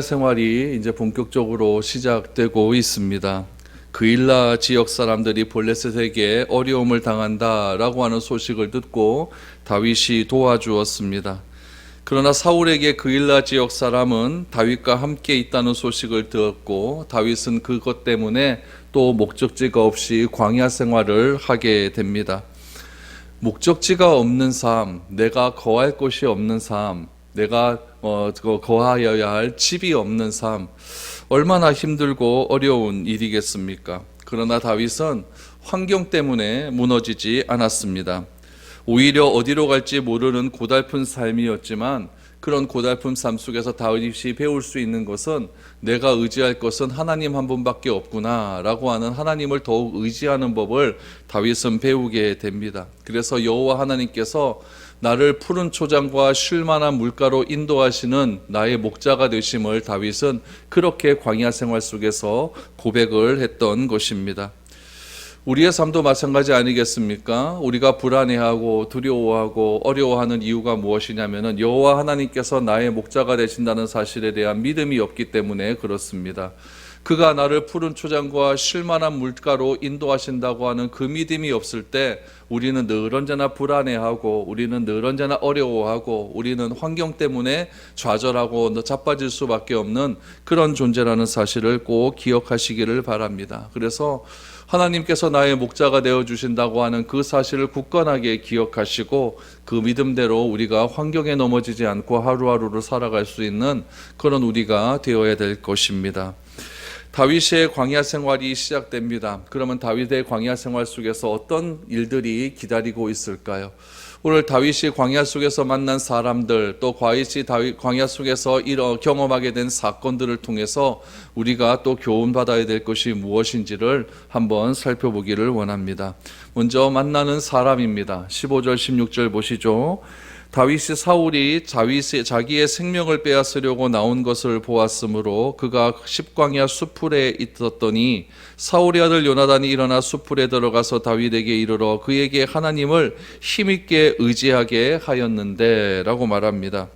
생활이 이제 본격적으로 시작되고 있습니다. 그일라 지역 사람들이 블레셋에게 어려움을 당한다라고 하는 소식을 듣고 다윗이 도와주었습니다. 그러나 사울에게 그일라 지역 사람은 다윗과 함께 있다는 소식을 들었고 다윗은 그것 때문에 또 목적지가 없이 광야 생활을 하게 됩니다. 목적지가 없는 삶, 내가 거할 곳이 없는 삶, 내가 거하여야 할 집이 없는 삶, 얼마나 힘들고 어려운 일이겠습니까? 그러나 다윗은 환경 때문에 무너지지 않았습니다. 오히려 어디로 갈지 모르는 고달픈 삶이었지만 그런 고달픈 삶 속에서 다윗이 배울 수 있는 것은 내가 의지할 것은 하나님 한 분밖에 없구나 라고 하는 하나님을 더욱 의지하는 법을 다윗은 배우게 됩니다. 그래서 여호와 하나님께서 나를 푸른 초장과 쉴만한 물가로 인도하시는 나의 목자가 되심을 다윗은 그렇게 광야 생활 속에서 고백을 했던 것입니다. 우리의 삶도 마찬가지 아니겠습니까? 우리가 불안해하고 두려워하고 어려워하는 이유가 무엇이냐면은 여호와 하나님께서 나의 목자가 되신다는 사실에 대한 믿음이 없기 때문에 그렇습니다. 그가 나를 푸른 초장과 쉴만한 물가로 인도하신다고 하는 그 믿음이 없을 때 우리는 늘 언제나 불안해하고 우리는 늘 언제나 어려워하고 우리는 환경 때문에 좌절하고 자빠질 수밖에 없는 그런 존재라는 사실을 꼭 기억하시기를 바랍니다. 그래서 하나님께서 나의 목자가 되어주신다고 하는 그 사실을 굳건하게 기억하시고 그 믿음대로 우리가 환경에 넘어지지 않고 하루하루를 살아갈 수 있는 그런 우리가 되어야 될 것입니다. 다윗의 광야 생활이 시작됩니다. 그러면 다윗의 광야 생활 속에서 어떤 일들이 기다리고 있을까요? 오늘 다윗이 광야 속에서 만난 사람들, 또 다윗이 광야 속에서 경험하게 된 사건들을 통해서 우리가 또 교훈받아야 될 것이 무엇인지를 한번 살펴보기를 원합니다. 먼저 만나는 사람입니다. 15절 16절 보시죠. 사울이 자기의 생명을 빼앗으려고 나온 것을 보았으므로 그가 십광야 수풀에 있었더니 사울의 아들 요나단이 일어나 수풀에 들어가서 다윗에게 이르러 그에게 하나님을 힘있게 의지하게 하였는데 라고 말합니다.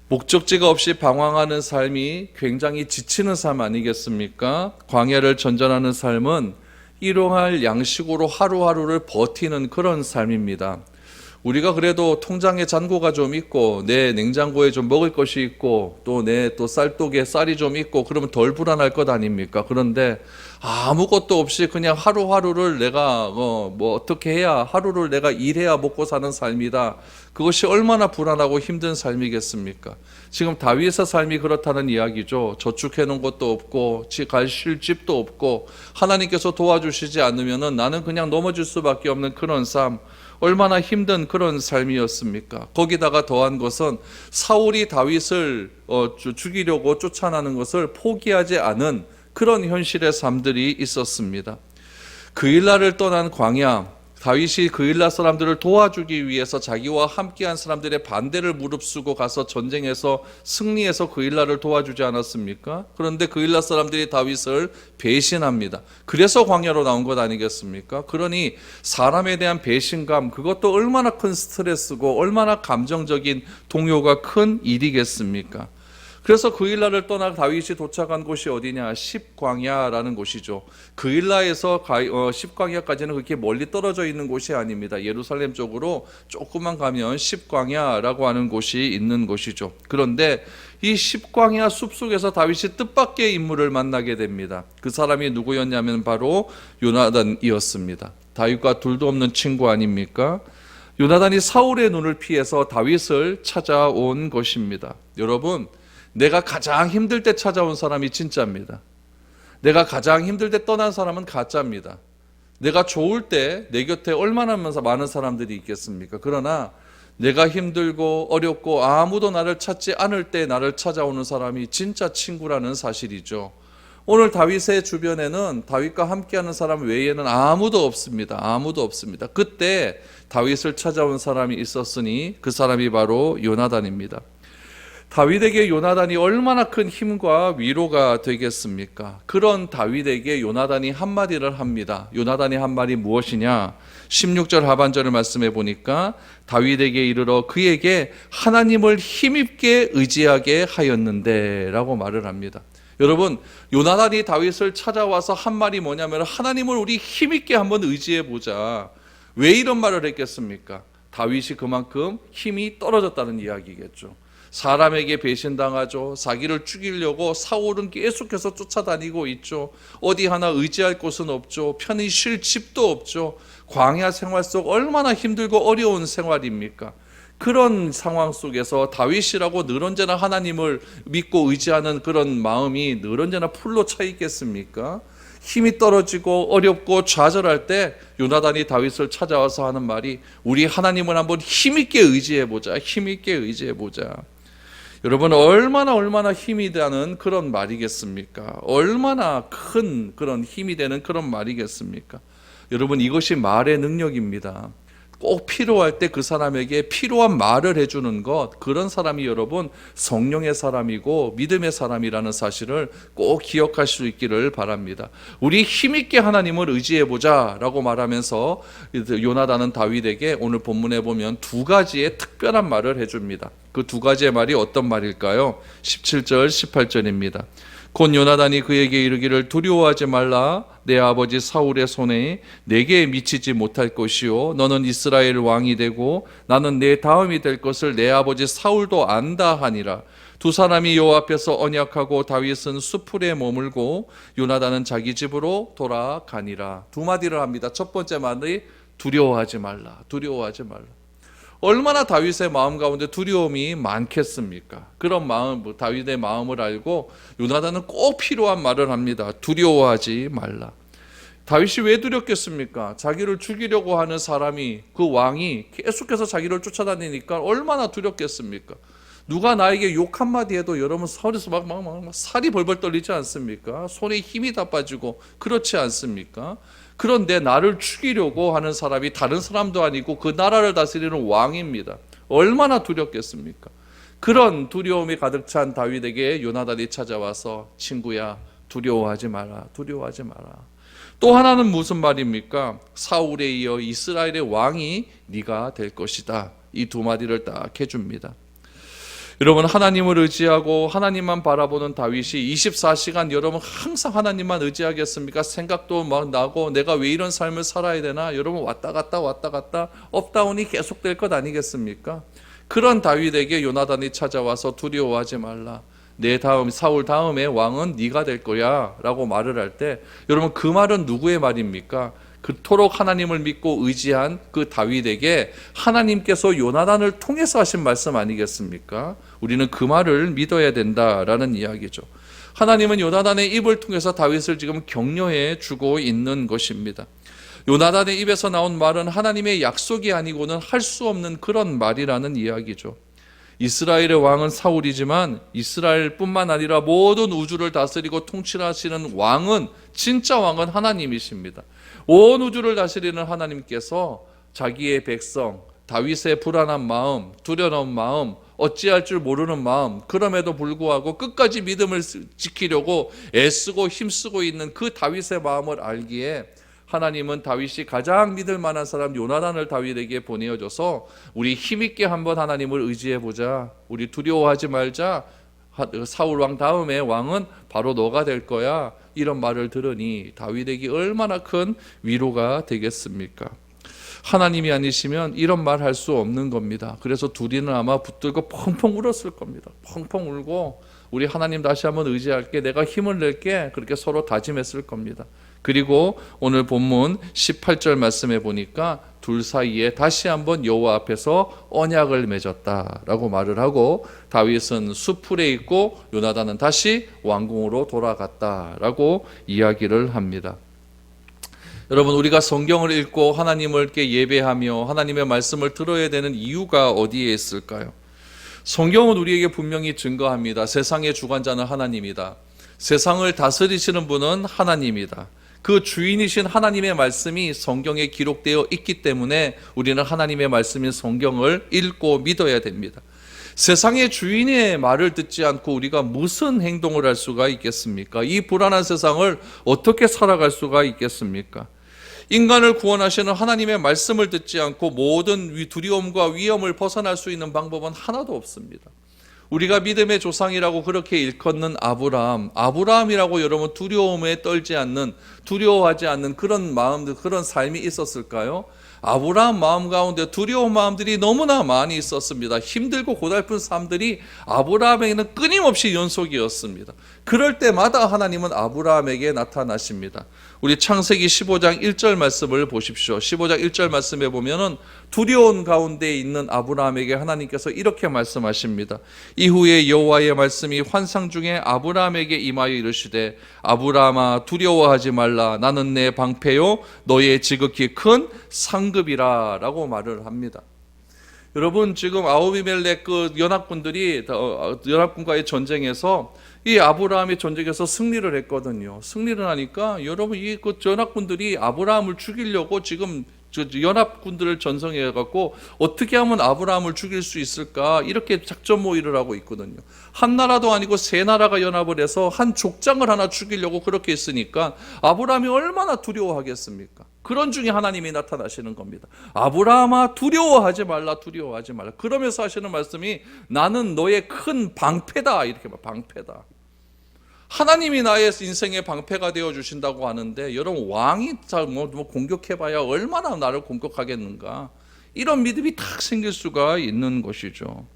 목적지가 없이 방황하는 삶이 굉장히 지치는 삶 아니겠습니까? 광야를 전전하는 삶은 일용할 양식으로 하루하루를 버티는 그런 삶입니다. 우리가 그래도 통장에 잔고가 좀 있고 내 냉장고에 좀 먹을 것이 있고 또 내 쌀독에 쌀이 좀 있고 그러면 덜 불안할 것 아닙니까? 그런데 아무것도 없이 그냥 하루하루를 내가 어떻게 해야 하루를 내가 일해야 먹고 사는 삶이다. 그것이 얼마나 불안하고 힘든 삶이겠습니까? 지금 다윗의 삶이 그렇다는 이야기죠. 저축해 놓은 것도 없고 쉴 집도 없고 하나님께서 도와주시지 않으면은 나는 그냥 넘어질 수밖에 없는 그런 삶. 얼마나 힘든 그런 삶이었습니까? 거기다가 더한 것은 사울이 다윗을 죽이려고 쫓아나는 것을 포기하지 않은 그런 현실의 삶들이 있었습니다. 그일라를 떠난 광야, 다윗이 그일라 사람들을 도와주기 위해서 자기와 함께한 사람들의 반대를 무릅쓰고 가서 전쟁에서 승리해서 그일라를 도와주지 않았습니까? 그런데 그일라 사람들이 다윗을 배신합니다. 그래서 광야로 나온 것 아니겠습니까? 그러니 사람에 대한 배신감, 그것도 얼마나 큰 스트레스고 얼마나 감정적인 동요가 큰 일이겠습니까? 그래서 그일라를 떠나 다윗이 도착한 곳이 어디냐? 십광야라는 곳이죠. 그일라에서 십광야까지는 그렇게 멀리 떨어져 있는 곳이 아닙니다. 예루살렘 쪽으로 조금만 가면 십광야라고 하는 곳이 있는 곳이죠. 그런데 이 십광야 숲속에서 다윗이 뜻밖의 인물을 만나게 됩니다. 그 사람이 누구였냐면 바로 요나단이었습니다. 다윗과 둘도 없는 친구 아닙니까? 요나단이 사울의 눈을 피해서 다윗을 찾아온 것입니다. 여러분, 내가 가장 힘들 때 찾아온 사람이 진짜입니다. 내가 가장 힘들 때 떠난 사람은 가짜입니다. 내가 좋을 때 내 곁에 얼마나 많은 사람들이 있겠습니까? 그러나 내가 힘들고 어렵고 아무도 나를 찾지 않을 때 나를 찾아오는 사람이 진짜 친구라는 사실이죠. 오늘 다윗의 주변에는 다윗과 함께하는 사람 외에는 아무도 없습니다. 아무도 없습니다. 그때 다윗을 찾아온 사람이 있었으니 그 사람이 바로 요나단입니다. 다윗에게 요나단이 얼마나 큰 힘과 위로가 되겠습니까? 그런 다윗에게 요나단이 한마디를 합니다. 요나단이 한 말이 무엇이냐? 16절 하반절을 말씀해 보니까 다윗에게 이르러 그에게 하나님을 힘입게 의지하게 하였는데 라고 말을 합니다. 여러분, 요나단이 다윗을 찾아와서 한 말이 뭐냐면 하나님을 우리 힘있게 한번 의지해 보자. 왜 이런 말을 했겠습니까? 다윗이 그만큼 힘이 떨어졌다는 이야기겠죠. 사람에게 배신당하죠. 자기를 죽이려고 사울은 계속해서 쫓아다니고 있죠. 어디 하나 의지할 곳은 없죠. 편히 쉴 집도 없죠. 광야 생활 속 얼마나 힘들고 어려운 생활입니까? 그런 상황 속에서 다윗이라고 늘 언제나 하나님을 믿고 의지하는 그런 마음이 늘 언제나 풀로 차 있겠습니까? 힘이 떨어지고 어렵고 좌절할 때 요나단이 다윗을 찾아와서 하는 말이 우리 하나님을 한번 힘있게 의지해보자. 힘있게 의지해보자. 여러분, 얼마나 힘이 되는 그런 말이겠습니까? 얼마나 큰 그런 힘이 되는 그런 말이겠습니까? 여러분, 이것이 말의 능력입니다. 꼭 필요할 때 그 사람에게 필요한 말을 해주는 것, 그런 사람이 여러분 성령의 사람이고 믿음의 사람이라는 사실을 꼭 기억할 수 있기를 바랍니다. 우리 힘있게 하나님을 의지해보자 라고 말하면서 요나단은 다윗에게 오늘 본문에 보면 두 가지의 특별한 말을 해줍니다. 그 두 가지의 말이 어떤 말일까요? 17절 18절입니다. 곧 요나단이 그에게 이르기를 두려워하지 말라. 내 아버지 사울의 손에 내게 미치지 못할 것이요 너는 이스라엘 왕이 되고 나는 내 다음이 될 것을 내 아버지 사울도 안다 하니라. 두 사람이 여호와 앞에서 언약하고 다윗은 수풀에 머물고 요나단은 자기 집으로 돌아가니라. 두 마디를 합니다. 첫 번째 말이 두려워하지 말라. 두려워하지 말라. 얼마나 다윗의 마음 가운데 두려움이 많겠습니까? 그런 마음, 다윗의 마음을 알고 요나단은 꼭 필요한 말을 합니다. 두려워하지 말라. 다윗이 왜 두렵겠습니까? 자기를 죽이려고 하는 사람이, 그 왕이 계속해서 자기를 쫓아다니니까 얼마나 두렵겠습니까? 누가 나에게 욕 한마디 해도 여러분 서울에서 막 살이 벌벌 떨리지 않습니까? 손에 힘이 다 빠지고 그렇지 않습니까? 그런데 나를 죽이려고 하는 사람이 다른 사람도 아니고 그 나라를 다스리는 왕입니다. 얼마나 두렵겠습니까? 그런 두려움이 가득 찬 다윗에게 요나단이 찾아와서 친구야, 두려워하지 마라. 두려워하지 마라. 또 하나는 무슨 말입니까? 사울에 이어 이스라엘의 왕이 네가 될 것이다. 이 두 마디를 딱 해줍니다. 여러분, 하나님을 의지하고 하나님만 바라보는 다윗이 24시간 여러분 항상 하나님만 의지하겠습니까? 생각도 막 나고 내가 왜 이런 삶을 살아야 되나? 여러분 왔다 갔다 업다운이 계속될 것 아니겠습니까? 그런 다윗에게 요나단이 찾아와서 두려워하지 말라. 내 다음 사울 다음에 왕은 네가 될 거야 라고 말을 할 때 여러분 그 말은 누구의 말입니까? 그토록 하나님을 믿고 의지한 그 다윗에게 하나님께서 요나단을 통해서 하신 말씀 아니겠습니까? 우리는 그 말을 믿어야 된다라는 이야기죠. 하나님은 요나단의 입을 통해서 다윗을 지금 격려해 주고 있는 것입니다. 요나단의 입에서 나온 말은 하나님의 약속이 아니고는 할 수 없는 그런 말이라는 이야기죠. 이스라엘의 왕은 사울이지만 이스라엘뿐만 아니라 모든 우주를 다스리고 통치하시는 왕은, 진짜 왕은 하나님이십니다. 온 우주를 다스리는 하나님께서 자기의 백성 다윗의 불안한 마음, 두려운 마음, 어찌할 줄 모르는 마음, 그럼에도 불구하고 끝까지 믿음을 지키려고 애쓰고 힘쓰고 있는 그 다윗의 마음을 알기에 하나님은 다윗이 가장 믿을 만한 사람 요나단을 다윗에게 보내어줘서 우리 힘있게 한번 하나님을 의지해보자. 우리 두려워하지 말자. 사울 왕 다음에 왕은 바로 너가 될 거야. 이런 말을 들으니 다윗에게 얼마나 큰 위로가 되겠습니까? 하나님이 아니시면 이런 말 할 수 없는 겁니다. 그래서 둘이는 아마 붙들고 펑펑 울었을 겁니다. 펑펑 울고 우리 하나님 다시 한번 의지할게, 내가 힘을 낼게, 그렇게 서로 다짐했을 겁니다. 그리고 오늘 본문 18절 말씀해 보니까 둘 사이에 다시 한번 여호와 앞에서 언약을 맺었다라고 말을 하고 다윗은 수풀에 있고 요나단은 다시 왕궁으로 돌아갔다라고 이야기를 합니다. 여러분, 우리가 성경을 읽고 하나님을 예배하며 하나님의 말씀을 들어야 되는 이유가 어디에 있을까요? 성경은 우리에게 분명히 증거합니다. 세상의 주관자는 하나님이다. 세상을 다스리시는 분은 하나님이다. 그 주인이신 하나님의 말씀이 성경에 기록되어 있기 때문에 우리는 하나님의 말씀인 성경을 읽고 믿어야 됩니다. 세상의 주인의 말을 듣지 않고 우리가 무슨 행동을 할 수가 있겠습니까? 이 불안한 세상을 어떻게 살아갈 수가 있겠습니까? 인간을 구원하시는 하나님의 말씀을 듣지 않고 모든 두려움과 위험을 벗어날 수 있는 방법은 하나도 없습니다. 우리가 믿음의 조상이라고 그렇게 일컫는 아브라함이라고 여러분 두려움에 떨지 않는, 두려워하지 않는 그런 마음들, 그런 삶이 있었을까요? 아브라함 마음 가운데 두려운 마음들이 너무나 많이 있었습니다. 힘들고 고달픈 삶들이 아브라함에게는 끊임없이 연속이었습니다. 그럴 때마다 하나님은 아브라함에게 나타나십니다. 우리 창세기 15장 1절 말씀을 보십시오. 15장 1절 말씀에 보면은 두려운 가운데 있는 아브라함에게 하나님께서 이렇게 말씀하십니다. 이후에 여호와의 말씀이 환상 중에 아브라함에게 임하여 이르시되 아브라함아 두려워하지 말라. 나는 내 방패요 너의 지극히 큰 상급이라 라고 말을 합니다. 여러분 지금 아비멜렉 그 연합군과의 전쟁에서 이 아브라함이 전쟁에서 승리를 했거든요. 승리를 하니까 여러분 이 그 연합군들이 아브라함을 죽이려고 지금 연합군들을 전성해 갖고 어떻게 하면 아브라함을 죽일 수 있을까 이렇게 작전 모의를 하고 있거든요. 한 나라도 아니고 세 나라가 연합을 해서 한 족장을 하나 죽이려고 그렇게 했으니까 아브라함이 얼마나 두려워하겠습니까? 그런 중에 하나님이 나타나시는 겁니다. 아브라함아 두려워하지 말라, 두려워하지 말라. 그러면서 하시는 말씀이 나는 너의 큰 방패다, 이렇게 말, 방패다. 하나님이 나의 인생의 방패가 되어 주신다고 하는데 여러분 왕이 뭐 공격해봐야 얼마나 나를 공격하겠는가, 이런 믿음이 탁 생길 수가 있는 것이죠.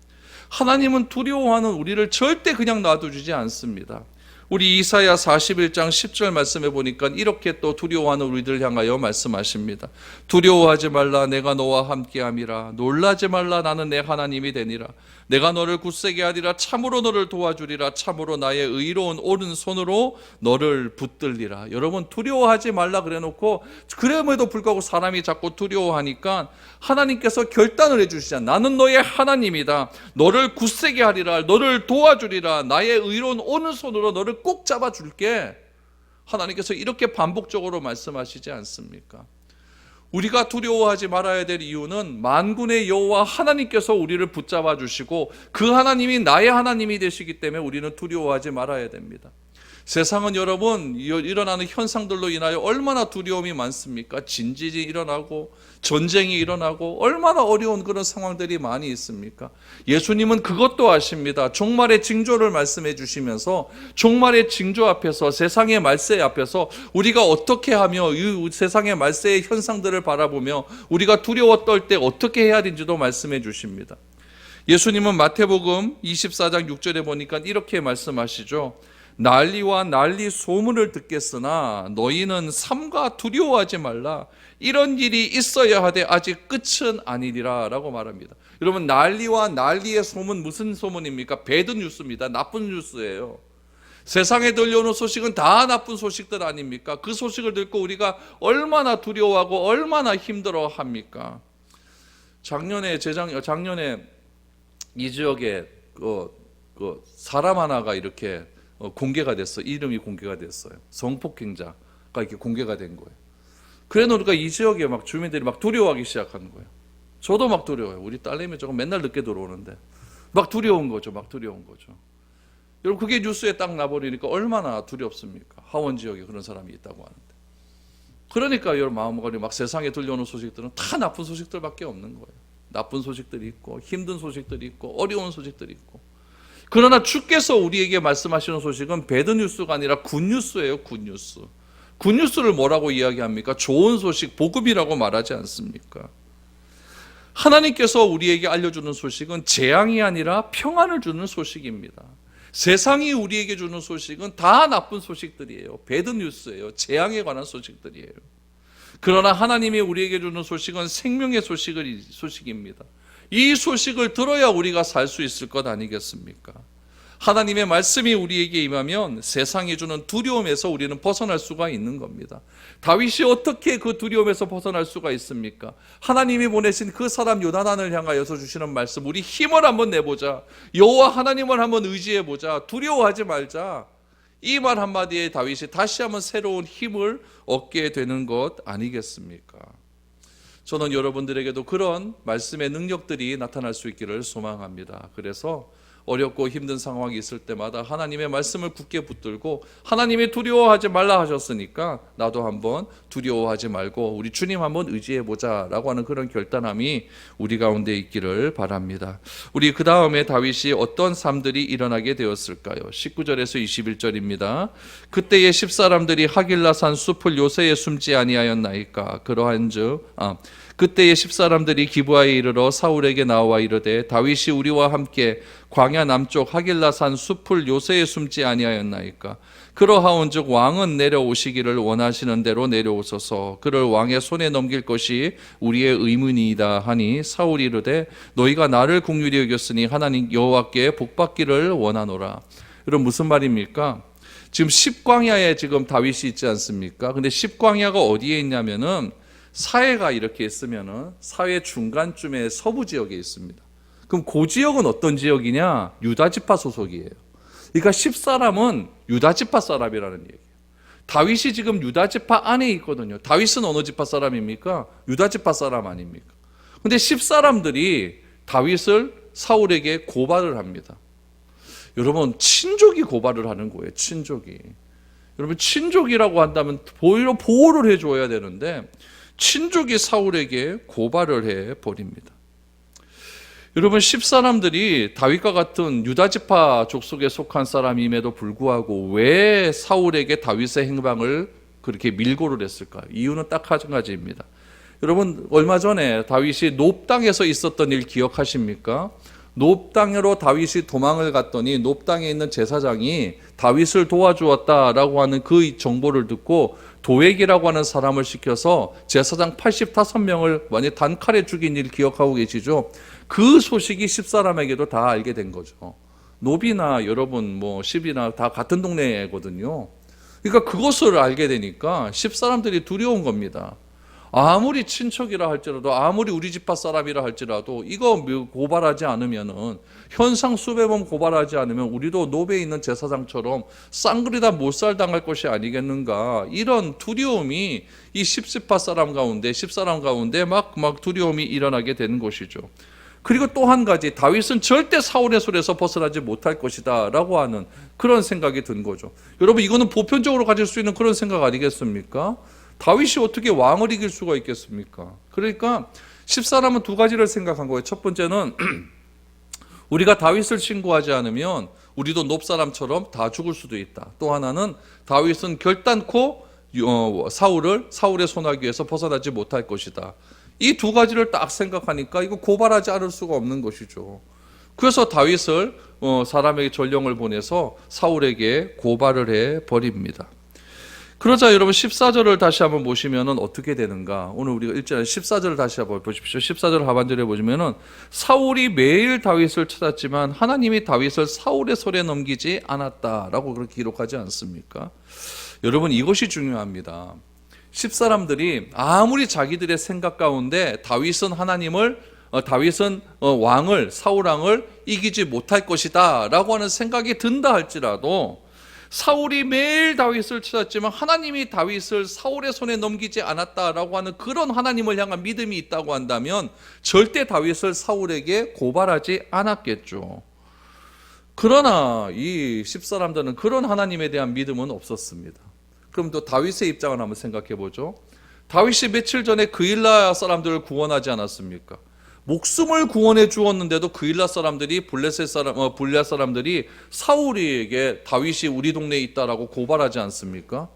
하나님은 두려워하는 우리를 절대 그냥 놔두지 않습니다. 우리 이사야 41장 10절 말씀해 보니까 이렇게 또 두려워하는 우리들 향하여 말씀하십니다. 두려워하지 말라, 내가 너와 함께함이라. 놀라지 말라, 나는 내 하나님이 되니라. 내가 너를 굳세게 하리라. 참으로 너를 도와주리라. 참으로 나의 의로운 오른손으로 너를 붙들리라. 여러분 두려워하지 말라 그래놓고 그럼에도 불구하고 사람이 자꾸 두려워하니까 하나님께서 결단을 해주시잖아요. 나는 너의 하나님이다. 너를 굳세게 하리라. 너를 도와주리라. 나의 의로운 오른손으로 너를 꼭 잡아줄게. 하나님께서 이렇게 반복적으로 말씀하시지 않습니까? 우리가 두려워하지 말아야 될 이유는 만군의 여호와 하나님께서 우리를 붙잡아 주시고 그 하나님이 나의 하나님이 되시기 때문에 우리는 두려워하지 말아야 됩니다. 세상은 여러분 일어나는 현상들로 인하여 얼마나 두려움이 많습니까? 진지이 일어나고 전쟁이 일어나고 얼마나 어려운 그런 상황들이 많이 있습니까? 예수님은 그것도 아십니다. 종말의 징조를 말씀해 주시면서 종말의 징조 앞에서, 세상의 말세 앞에서 우리가 어떻게 하며 이 세상의 말세의 현상들을 바라보며 우리가 두려워 떨 때 어떻게 해야 되는지도 말씀해 주십니다. 예수님은 마태복음 24장 6절에 보니까 이렇게 말씀하시죠. 난리와 난리 소문을 듣겠으나 너희는 삼가 두려워하지 말라. 이런 일이 있어야 하되 아직 끝은 아니리라 라고 말합니다. 여러분 난리와 난리의 소문, 무슨 소문입니까? 배드 뉴스입니다. 나쁜 뉴스예요. 세상에 들려오는 소식은 다 나쁜 소식들 아닙니까? 그 소식을 듣고 우리가 얼마나 두려워하고 얼마나 힘들어합니까? 작년에 이 지역에 사람 하나가 이렇게 공개가 됐어요. 이름이 공개가 됐어요. 성폭행자가 이렇게 공개가 된 거예요. 그래 놓으니까 이 지역에 막 주민들이 막 두려워하기 시작하는 거예요. 저도 막 두려워요. 우리 딸내미 조금 맨날 늦게 들어오는데 막 두려운 거죠. 막 두려운 거죠. 여러분 그게 뉴스에 딱 나버리니까 얼마나 두렵습니까? 하원 지역에 그런 사람이 있다고 하는데. 그러니까 여러분 마음먹으니 막 세상에 들려오는 소식들은 다 나쁜 소식들밖에 없는 거예요. 나쁜 소식들이 있고 힘든 소식들이 있고 어려운 소식들이 있고. 그러나 주께서 우리에게 말씀하시는 소식은 배드뉴스가 아니라 굿뉴스예요. 굿뉴스. 굿뉴스를 뭐라고 이야기합니까? 좋은 소식, 복음이라고 말하지 않습니까? 하나님께서 우리에게 알려주는 소식은 재앙이 아니라 평안을 주는 소식입니다. 세상이 우리에게 주는 소식은 다 나쁜 소식들이에요. 배드뉴스예요. 재앙에 관한 소식들이에요. 그러나 하나님이 우리에게 주는 소식은 생명의 소식입니다. 이 소식을 들어야 우리가 살 수 있을 것 아니겠습니까? 하나님의 말씀이 우리에게 임하면 세상이 주는 두려움에서 우리는 벗어날 수가 있는 겁니다. 다윗이 어떻게 그 두려움에서 벗어날 수가 있습니까? 하나님이 보내신 그 사람 요나단을 향하여서 주시는 말씀, 우리 힘을 한번 내보자. 여호와 하나님을 한번 의지해보자. 두려워하지 말자. 이 말 한마디에 다윗이 다시 한번 새로운 힘을 얻게 되는 것 아니겠습니까? 저는 여러분들에게도 그런 말씀의 능력들이 나타날 수 있기를 소망합니다. 그래서 어렵고 힘든 상황이 있을 때마다 하나님의 말씀을 굳게 붙들고, 하나님이 두려워하지 말라 하셨으니까 나도 한번 두려워하지 말고 우리 주님 한번 의지해보자 라고 하는 그런 결단함이 우리 가운데 있기를 바랍니다. 우리 그 다음에 다윗이 어떤 삶들이 일어나게 되었을까요? 19절에서 21절입니다. 그때의 10사람들이 하길라산 숲을 요새에 숨지 아니하였나이까? 그러한즉 그때의 10사람들이 기브아에 이르러 사울에게 나와 이르되 다윗이 우리와 함께 광야 남쪽 하길라산 숲을 요새에 숨지 아니하였나이까? 그러하온즉 왕은 내려오시기를 원하시는 대로 내려오소서. 그를 왕의 손에 넘길 것이 우리의 의문이이다 하니 사울이 이르되 너희가 나를 긍휼히 여겼으니 하나님 여호와께 복받기를 원하노라. 여러분 무슨 말입니까? 지금 십광야에 지금 다윗이 있지 않습니까? 근데 십광야가 어디에 있냐면은 사해가 이렇게 있으면은 사해 중간쯤에 서부 지역에 있습니다. 그럼 그 지역은 어떤 지역이냐? 유다 지파 소속이에요. 그러니까 10사람은 유다 지파 사람이라는 얘기예요. 다윗이 지금 유다 지파 안에 있거든요. 다윗은 어느 지파 사람입니까? 유다 지파 사람 아닙니까? 근데 10사람들이 다윗을 사울에게 고발을 합니다. 여러분 친족이 고발을 하는 거예요. 친족이. 여러분 친족이라고 한다면 오히려 보호를 해줘야 되는데 친족이 사울에게 고발을 해버립니다. 여러분 10사람들이 다윗과 같은 유다지파 족속에 속한 사람임에도 불구하고 왜 사울에게 다윗의 행방을 그렇게 밀고를 했을까요? 이유는 딱 한 가지입니다. 여러분 얼마 전에 다윗이 놉 땅에서 있었던 일 기억하십니까? 놉 땅으로 다윗이 도망을 갔더니 놉 땅에 있는 제사장이 다윗을 도와주었다라고 하는 그 정보를 듣고 도액이라고 하는 사람을 시켜서 제사장 85명을 완전히 단칼에 죽인 일 기억하고 계시죠? 그 소식이 10사람에게도 다 알게 된 거죠. 놉이나 여러분 뭐 10이나 다 같은 동네거든요. 그러니까 그것을 알게 되니까 10사람들이 두려운 겁니다. 아무리 친척이라 할지라도, 아무리 우리 집파 사람이라 할지라도 이거 고발하지 않으면은, 현상 수백 번 고발하지 않으면 우리도 노베에 있는 제사장처럼 쌍그리다 못살 당할 것이 아니겠는가, 이런 두려움이 이 10지파 사람 가운데 10사람 가운데 막 두려움이 일어나게 되는 것이죠. 그리고 또 한 가지, 다윗은 절대 사울의 손에서 벗어나지 못할 것이다 라고 하는 그런 생각이 든 거죠. 여러분 이거는 보편적으로 가질 수 있는 그런 생각 아니겠습니까? 다윗이 어떻게 왕을 이길 수가 있겠습니까? 그러니까 10사람은 두 가지를 생각한 거예요. 첫 번째는 우리가 다윗을 신고하지 않으면 우리도 놉 사람처럼 다 죽을 수도 있다. 또 하나는 다윗은 결단코 사울의 손아귀에서 벗어나지 못할 것이다. 이 두 가지를 딱 생각하니까 이거 고발하지 않을 수가 없는 것이죠. 그래서 다윗을 사람에게 전령을 보내서 사울에게 고발을 해버립니다. 그러자 여러분 14절을 다시 한번 보시면 어떻게 되는가? 오늘 우리가 읽자는 14절을 다시 한번 보십시오. 14절 하반절에 보시면 사울이 매일 다윗을 찾았지만 하나님이 다윗을 사울의 손에 넘기지 않았다라고 그렇게 기록하지 않습니까? 여러분 이것이 중요합니다. 10사람들이 아무리 자기들의 생각 가운데 다윗은 왕을, 사울 왕을 이기지 못할 것이다 라고 하는 생각이 든다 할지라도, 사울이 매일 다윗을 찾았지만 하나님이 다윗을 사울의 손에 넘기지 않았다라고 하는 그런 하나님을 향한 믿음이 있다고 한다면 절대 다윗을 사울에게 고발하지 않았겠죠. 그러나 이 10사람들은 그런 하나님에 대한 믿음은 없었습니다. 그럼 또 다윗의 입장을 한번 생각해 보죠. 다윗이 며칠 전에 그일라 사람들을 구원하지 않았습니까? 목숨을 구원해 주었는데도 그일라 사람들이 블레셋 사람들이 사울에게 다윗이 우리 동네에 있다라고 고발하지 않습니까?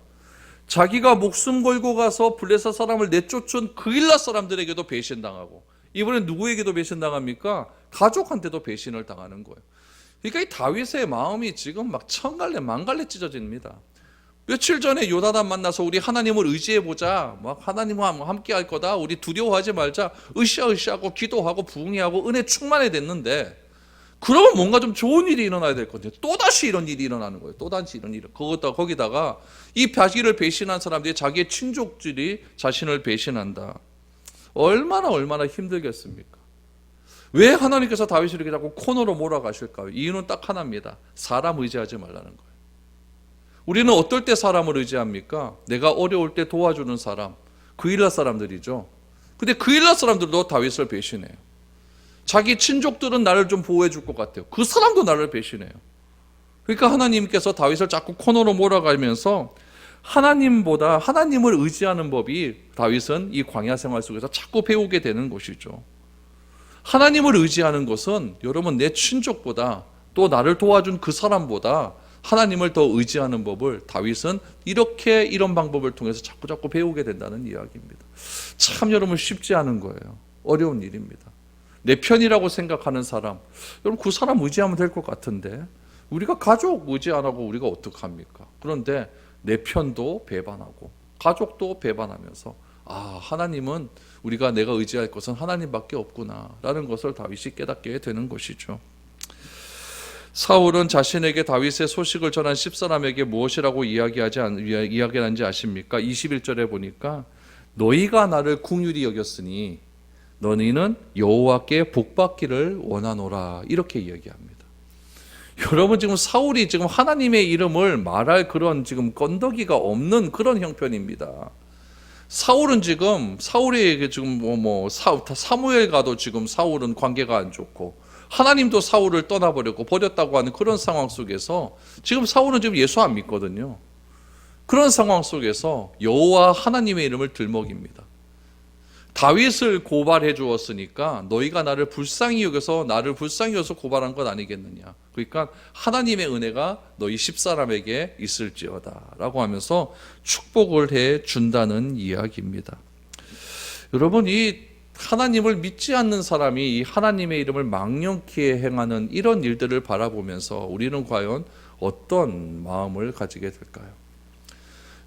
자기가 목숨 걸고 가서 블레셋 사람을 내쫓은 그일라 사람들에게도 배신당하고, 이번엔 누구에게도 배신당합니까? 가족한테도 배신을 당하는 거예요. 그러니까 이 다윗의 마음이 지금 막 천갈래 만갈래 찢어집니다. 며칠 전에 요나단 만나서 우리 하나님을 의지해보자, 막 하나님과 함께 할 거다, 우리 두려워하지 말자, 으쌰으쌰하고 기도하고 부응하고 은혜 충만해 됐는데, 그러면 뭔가 좀 좋은 일이 일어나야 될 건데 또다시 이런 일이 일어나는 거예요. 또다시 이런 일. 거기다가 이 자기를 배신한 사람들이 자기의 친족들이 자신을 배신한다. 얼마나 힘들겠습니까? 왜 하나님께서 다윗을 이렇게 자꾸 코너로 몰아가실까요? 이유는 딱 하나입니다. 사람 의지하지 말라는 거예요. 우리는 어떨 때 사람을 의지합니까? 내가 어려울 때 도와주는 사람, 그일라 사람들이죠. 근데 그일라 사람들도 다윗을 배신해요. 자기 친족들은 나를 좀 보호해 줄 것 같아요. 그 사람도 나를 배신해요. 그러니까 하나님께서 다윗을 자꾸 코너로 몰아가면서 하나님보다 하나님을 의지하는 법이 다윗은 이 광야 생활 속에서 자꾸 배우게 되는 것이죠. 하나님을 의지하는 것은 여러분 내 친족보다 또 나를 도와준 그 사람보다 하나님을 더 의지하는 법을 다윗은 이런 방법을 통해서 자꾸 배우게 된다는 이야기입니다. 참 여러분 쉽지 않은 거예요. 어려운 일입니다. 내 편이라고 생각하는 사람, 여러분 그 사람 의지하면 될 것 같은데 우리가 가족 의지 안 하고 우리가 어떡합니까? 그런데 내 편도 배반하고 가족도 배반하면서 하나님은 내가 의지할 것은 하나님밖에 없구나라는 것을 다윗이 깨닫게 되는 것이죠. 사울은 자신에게 다윗의 소식을 전한 10사람에게 무엇이라고 이야기하는지 아십니까? 21절에 보니까 너희가 나를 긍휼히 여겼으니 너희는 여호와께 복받기를 원하노라 이렇게 이야기합니다. 여러분 지금 사울이 지금 하나님의 이름을 말할 그런 지금 건더기가 없는 그런 형편입니다. 사울에게 지금 사무엘과도 지금 사울은 관계가 안 좋고 하나님도 사울을 버렸다고 하는 그런 상황 속에서 지금 사울은 지금 예수 안 믿거든요. 그런 상황 속에서 여호와 하나님의 이름을 들먹입니다. 다윗을 고발해 주었으니까 너희가 나를 불쌍히 여겨서 고발한 것 아니겠느냐. 그러니까 하나님의 은혜가 너희 10사람에게 있을지어다 라고 하면서 축복을 해 준다는 이야기입니다. 여러분 이 하나님을 믿지 않는 사람이 이 하나님의 이름을 망령케 행하는 이런 일들을 바라보면서 우리는 과연 어떤 마음을 가지게 될까요?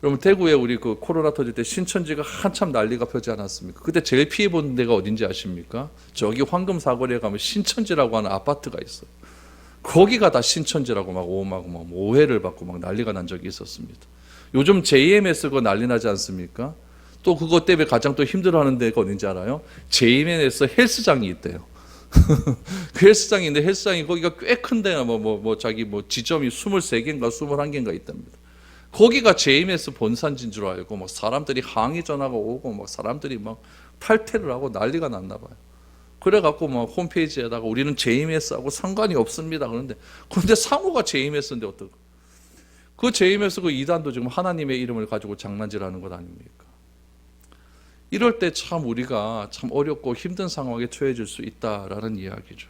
여러분 대구에 우리 그 코로나 터질 때 신천지가 한참 난리가 펴지 않았습니까? 그때 제일 피해 본 데가 어딘지 아십니까? 저기 황금 사거리에 가면 신천지라고 하는 아파트가 있어요. 거기가 다 신천지라고 막 오해를 받고 막 난리가 난 적이 있었습니다. 요즘 JMS 그거 난리 나지 않습니까? 또 그것 때문에 가장 또 힘들어하는 데가 어딘지 알아요? JMS 헬스장이 있대요. 그 헬스장이 있는데 헬스장이 거기가 꽤 큰데 자기 지점이 23개인가 21개인가 있답니다. 거기가 JMS 본산진 줄 알고 막 사람들이 항의 전화가 오고 막 사람들이 막 탈퇴를 하고 난리가 났나 봐요. 그래갖고 막 홈페이지에다가 우리는 JMS하고 상관이 없습니다. 그런데 상호가 JMS인데 어떡? 그 JMS 그 이단도 지금 하나님의 이름을 가지고 장난질하는 것 아닙니까? 이럴 때 참 우리가 참 어렵고 힘든 상황에 처해질 수 있다라는 이야기죠.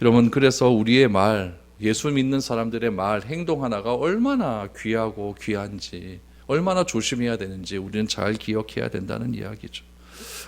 여러분 그래서 우리의 말, 예수 믿는 사람들의 말, 행동 하나가 얼마나 귀하고 귀한지, 얼마나 조심해야 되는지 우리는 잘 기억해야 된다는 이야기죠.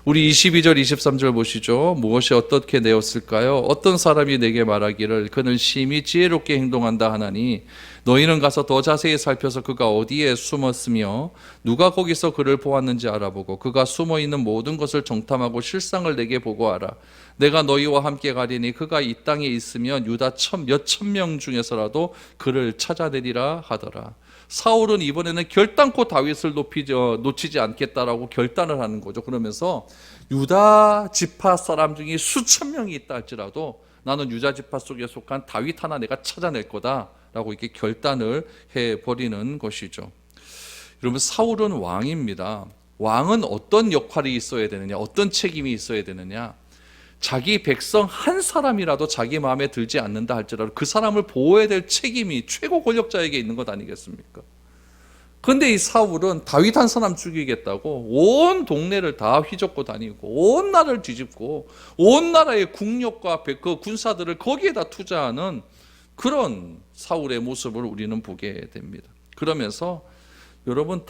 우리 22절 23절 보시죠. 무엇이 어떻게 되었을까요? 어떤 사람이 내게 말하기를 그는 심히 지혜롭게 행동한다 하나니 너희는 가서 더 자세히 살펴서 그가 어디에 숨었으며 누가 거기서 그를 보았는지 알아보고 그가 숨어있는 모든 것을 정탐하고 실상을 내게 보고하라. 내가 너희와 함께 가리니 그가 이 땅에 있으면 유다 몇천 명 중에서라도 그를 찾아내리라 하더라. 사울은 이번에는 결단코 다윗을 놓치지 않겠다라고 결단을 하는 거죠. 그러면서 유다 지파 사람 중에 수천 명이 있다 할지라도 나는 유다 지파 속에 속한 다윗 하나 내가 찾아낼 거다라고 이렇게 결단을 해버리는 것이죠. 여러분 사울은 왕입니다. 왕은 어떤 역할이 있어야 되느냐, 어떤 책임이 있어야 되느냐. 자기 백성 한 사람이라도 자기 마음에 들지 않는다 할지라도 그 사람을 보호해야 될 책임이 최고 권력자에게 있는 것 아니겠습니까? 그런데 이 사울은 다윗 한 사람 죽이겠다고 온 동네를 다 휘젓고 다니고 온 나라를 뒤집고 온 나라의 국력과 그 군사들을 거기에다 투자하는 그런 사울의 모습을 우리는 보게 됩니다. 그러면서 여러분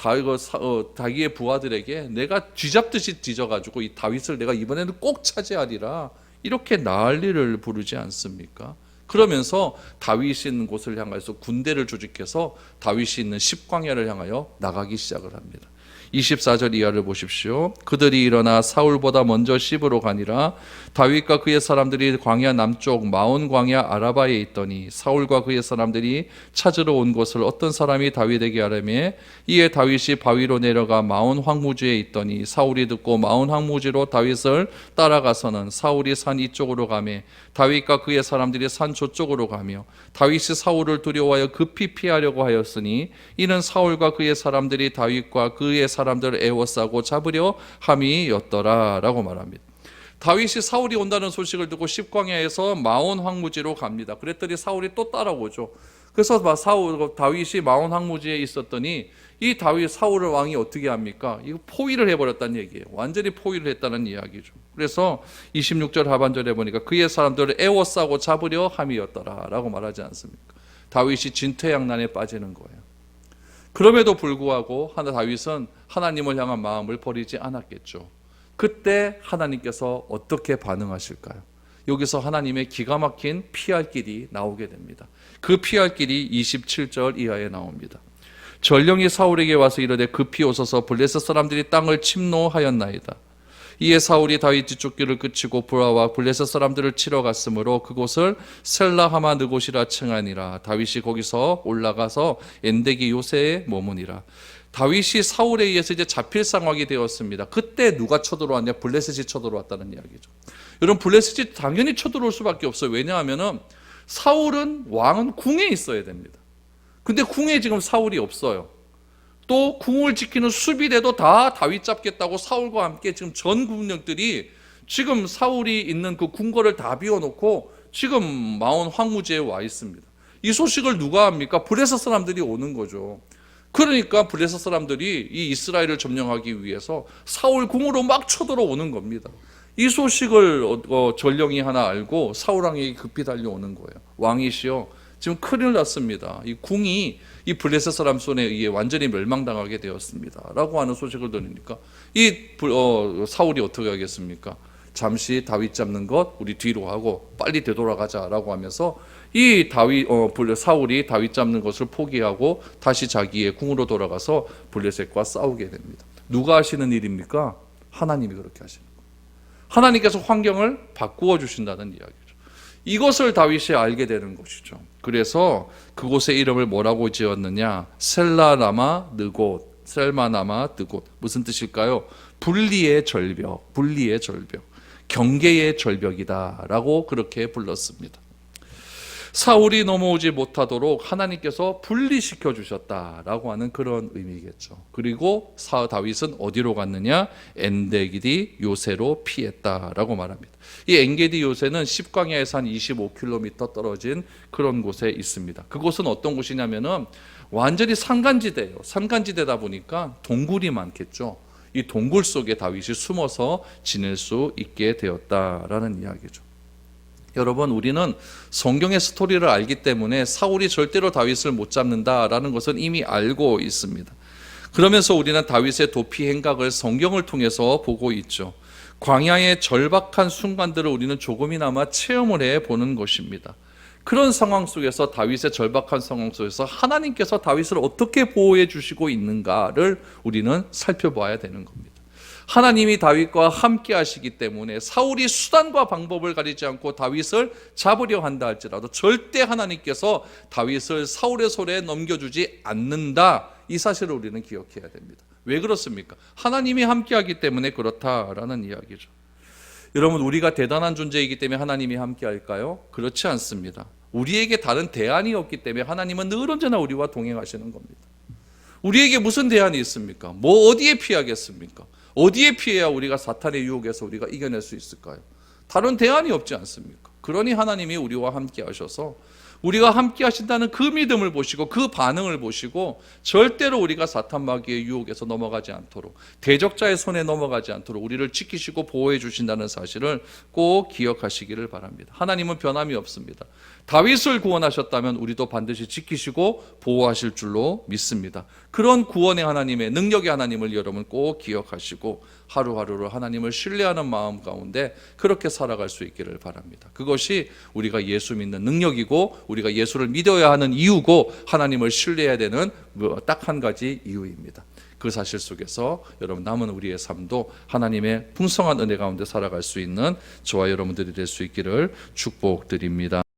자기의 부하들에게 내가 쥐잡듯이 뒤져가지고 이 다윗을 내가 이번에는 꼭 차지하리라 이렇게 난리를 부르지 않습니까? 그러면서 다윗이 있는 곳을 향해서 군대를 조직해서 다윗이 있는 십광야를 향하여 나가기 시작을 합니다. 24절 이하를 보십시오. 그들이 일어나 사울보다 먼저 시브로 가니라. 다윗과 그의 사람들이 광야 남쪽 마온 광야 아라바에 있더니 사울과 그의 사람들이 찾으러 온 것을 어떤 사람이 다윗에게 아뢰매 이에 다윗이 바위로 내려가 마온 황무지에 있더니 사울이 듣고 마온 황무지로 다윗을 따라가서는 사울이 산 이쪽으로 가매 다윗과 그의 사람들이 산 저쪽으로 가며 다윗이 사울을 두려워하여 급히 피하려고 하였으니 이는 사울과 그의 사람들이 다윗과 그의 사람들이 사람들을 에워싸고 잡으려 함이었더라라고 말합니다. 다윗이 사울이 온다는 소식을 듣고 십광야에서 마온 황무지로 갑니다. 그랬더니 사울이 또 따라오죠. 그래서 다윗이 마온 황무지에 있었더니 이 사울을 왕이 어떻게 합니까? 이거 포위를 해버렸다는 얘기예요. 완전히 포위를 했다는 이야기죠. 그래서 26절 하반절에 보니까 그의 사람들을 에워싸고 잡으려 함이었더라라고 말하지 않습니까? 다윗이 진퇴양난에 빠지는 거예요. 그럼에도 불구하고 다윗은 하나님을 향한 마음을 버리지 않았겠죠. 그때 하나님께서 어떻게 반응하실까요? 여기서 하나님의 기가 막힌 피할 길이 나오게 됩니다. 그 피할 길이 27절 이하에 나옵니다. 전령이 사울에게 와서 이르되 급히 오소서 블레셋 사람들이 땅을 침노하였나이다. 이에 사울이 다윗 뒤쫓기를 그치고 브라와 블레셋 사람들을 치러 갔으므로 그곳을 셀라하마 느곳이라 칭하니라. 다윗이 거기서 올라가서 엔데기 요새에 머무니라. 다윗이 사울에 의해서 이제 잡힐 상황이 되었습니다. 그때 누가 쳐들어왔냐? 블레셋이 쳐들어왔다는 이야기죠. 여러분, 블레셋이 당연히 쳐들어올 수밖에 없어요. 왜냐하면 왕은 궁에 있어야 됩니다. 근데 궁에 지금 사울이 없어요. 또 궁을 지키는 수비대도 다 다윗 잡겠다고 사울과 함께 지금 전 군력들이 지금 사울이 있는 그 궁궐을 다 비워놓고 지금 마온 황무지에 와 있습니다. 이 소식을 누가 합니까? 블레셋 사람들이 오는 거죠. 그러니까 블레셋 사람들이 이 이스라엘을 점령하기 위해서 사울 궁으로 막 쳐들어오는 겁니다. 이 소식을 전령이 하나 알고 사울 왕에게 급히 달려오는 거예요. 왕이시여, 지금 큰일 났습니다. 이 궁이 이 블레셋 사람 손에 의해 완전히 멸망당하게 되었습니다. 라고 하는 소식을 들으니까 사울이 어떻게 하겠습니까? 잠시 다윗 잡는 것 우리 뒤로 하고 빨리 되돌아가자라고 하면서 사울이 다윗 잡는 것을 포기하고 다시 자기의 궁으로 돌아가서 블레셋과 싸우게 됩니다. 누가 하시는 일입니까? 하나님이 그렇게 하시는 거예요. 하나님께서 환경을 바꾸어 주신다는 이야기죠. 이것을 다윗이 알게 되는 것이죠. 그래서 그곳의 이름을 뭐라고 지었느냐? 셀마나마 느곳. 무슨 뜻일까요? 분리의 절벽, 경계의 절벽이다라고 그렇게 불렀습니다. 사울이 넘어오지 못하도록 하나님께서 분리시켜 주셨다라고 하는 그런 의미겠죠. 그리고 다윗은 어디로 갔느냐? 엔게디 요새로 피했다라고 말합니다. 이 엔게디 요새는 십광야에서 한 25km 떨어진 그런 곳에 있습니다. 그곳은 어떤 곳이냐면은 완전히 산간지대예요. 산간지대다 보니까 동굴이 많겠죠. 이 동굴 속에 다윗이 숨어서 지낼 수 있게 되었다라는 이야기죠. 여러분, 우리는 성경의 스토리를 알기 때문에 사울이 절대로 다윗을 못 잡는다라는 것은 이미 알고 있습니다. 그러면서 우리는 다윗의 도피 행각을 성경을 통해서 보고 있죠. 광야의 절박한 순간들을 우리는 조금이나마 체험을 해보는 것입니다. 그런 상황 속에서, 다윗의 절박한 상황 속에서 하나님께서 다윗을 어떻게 보호해 주시고 있는가를 우리는 살펴봐야 되는 겁니다. 하나님이 다윗과 함께 하시기 때문에 사울이 수단과 방법을 가리지 않고 다윗을 잡으려 한다 할지라도 절대 하나님께서 다윗을 사울의 손에 넘겨주지 않는다, 이 사실을 우리는 기억해야 됩니다. 왜 그렇습니까? 하나님이 함께 하기 때문에 그렇다라는 이야기죠. 여러분, 우리가 대단한 존재이기 때문에 하나님이 함께 할까요? 그렇지 않습니다. 우리에게 다른 대안이 없기 때문에 하나님은 늘 언제나 우리와 동행하시는 겁니다. 우리에게 무슨 대안이 있습니까? 어디에 피하겠습니까? 어디에 피해야 우리가 사탄의 유혹에서 우리가 이겨낼 수 있을까요? 다른 대안이 없지 않습니까? 그러니 하나님이 우리와 함께 하셔서 우리가 함께 하신다는 그 믿음을 보시고 그 반응을 보시고 절대로 우리가 사탄 마귀의 유혹에서 넘어가지 않도록, 대적자의 손에 넘어가지 않도록 우리를 지키시고 보호해 주신다는 사실을 꼭 기억하시기를 바랍니다. 하나님은 변함이 없습니다. 다윗을 구원하셨다면 우리도 반드시 지키시고 보호하실 줄로 믿습니다. 그런 구원의 하나님의, 능력의 하나님을 여러분 꼭 기억하시고 하루하루를 하나님을 신뢰하는 마음 가운데 그렇게 살아갈 수 있기를 바랍니다. 그것이 우리가 예수 믿는 능력이고 우리가 예수를 믿어야 하는 이유고 하나님을 신뢰해야 되는 딱 한 가지 이유입니다. 그 사실 속에서 여러분 남은 우리의 삶도 하나님의 풍성한 은혜 가운데 살아갈 수 있는 저와 여러분들이 될 수 있기를 축복드립니다.